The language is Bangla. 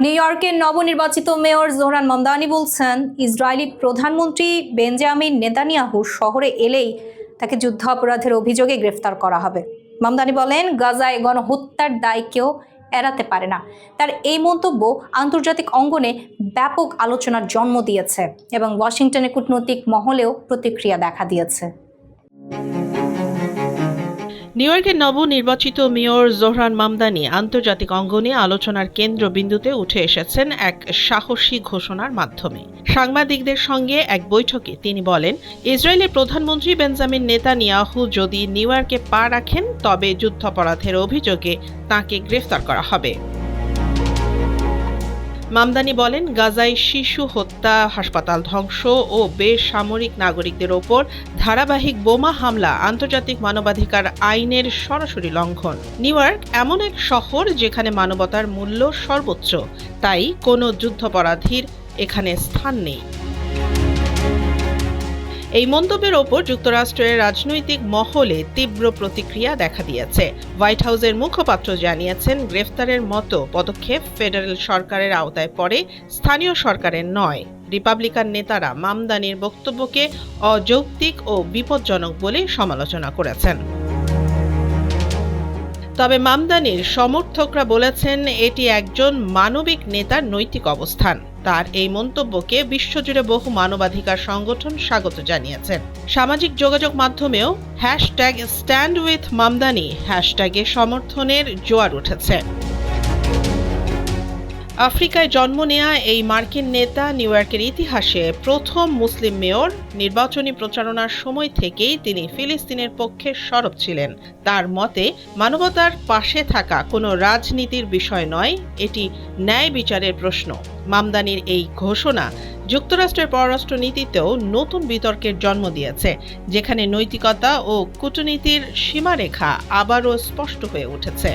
নিউ ইয়র্কের নবনির্বাচিত মেয়র জোহরান মামদানি বলছেন, ইসরায়েলি প্রধানমন্ত্রী বেঞ্জামিন নেতানিয়াহু শহরে এলেই তাকে যুদ্ধাপরাধের অভিযোগে গ্রেফতার করা হবে। মামদানি বলেন, গাজায় গণহত্যার দায় কেউ এড়াতে পারে না। তার এই মন্তব্য আন্তর্জাতিক অঙ্গনে ব্যাপক আলোচনার জন্ম দিয়েছে এবং ওয়াশিংটনে কূটনৈতিক মহলেও প্রতিক্রিয়া দেখা দিয়েছে। নিউ ইয়র্কের নবনির্বাচিত মেয়র জোহরান মামদানি আন্তর্জাতিক অঙ্গনে আলোচনার কেন্দ্রবিন্দুতে উঠে এসেছেন এক সাহসী ঘোষণার মাধ্যমে। সাংবাদিকদের সঙ্গে এক বৈঠকে তিনি বলেন, ইসরায়েলের প্রধানমন্ত্রী বেঞ্জামিন নেতানিয়াহু যদি নিউ ইয়র্কে পা রাখেন তবে যুদ্ধাপরাধের অভিযোগে তাঁকে গ্রেফতার করা হবে। মামদানি বলেন, গাজায় শিশু হত্যা, হাসপাতাল ধ্বংস ও বেসামরিক নাগরিকদের ওপর ধারাবাহিক বোমা হামলা আন্তর্জাতিক মানবাধিকার আইনের সরাসরি লঙ্ঘন। নিউ ইয়র্ক এমন এক শহর যেখানে মানবতার মূল্য সর্বোচ্চ, তাই কোনো যুদ্ধাপরাধীর এখানে স্থান নেই। এই মন্তব্যের ওপর যুক্তরাষ্ট্রের রাজনৈতিক মহলে তীব্র প্রতিক্রিয়া দেখা দিয়েছে। হোয়াইট হাউসের মুখপাত্র জানিয়েছেন, গ্রেফতারের মতো পদক্ষেপ ফেডারেল সরকারের আওতায় পড়ে, স্থানীয় সরকারের নয়। রিপাবলিকান নেতারা মামদানির বক্তব্যকে অযৌক্তিক ও বিপজ্জনক বলে সমালোচনা করেছেন। তবে মামদানির সমর্থকরা বলেছেন, এটি একজন মানবিক নেতার নৈতিক অবস্থান। তার এই মন্তব্যকে বিশ্বজুড়ে বহু মানবাধিকার সংগঠন স্বাগত জানিয়েছেন। সামাজিক যোগাযোগ মাধ্যমেও #StandWithMamdani হ্যাশট্যাগে সমর্থনের জোয়ার উঠেছে। আফ্রিকায় জন্ম নেয়া এই মার্কিন নেতা নিউ ইয়র্কের ইতিহাসে প্রথম মুসলিম মেয়র। নির্বাচনী প্রচারণার সময় থেকেই তিনি ফিলিস্তিনের পক্ষে সরব ছিলেন। তার মতে, মানবতার পাশে থাকা কোনো রাজনীতির বিষয় নয়, এটি ন্যায় বিচারের প্রশ্ন। মামদানির এই ঘোষণা যুক্তরাষ্ট্রের পররাষ্ট্রনীতিতেও নতুন বিতর্কের জন্ম দিয়েছে, যেখানে নৈতিকতা ও কূটনীতির সীমারেখা আবারও স্পষ্ট হয়ে উঠেছে।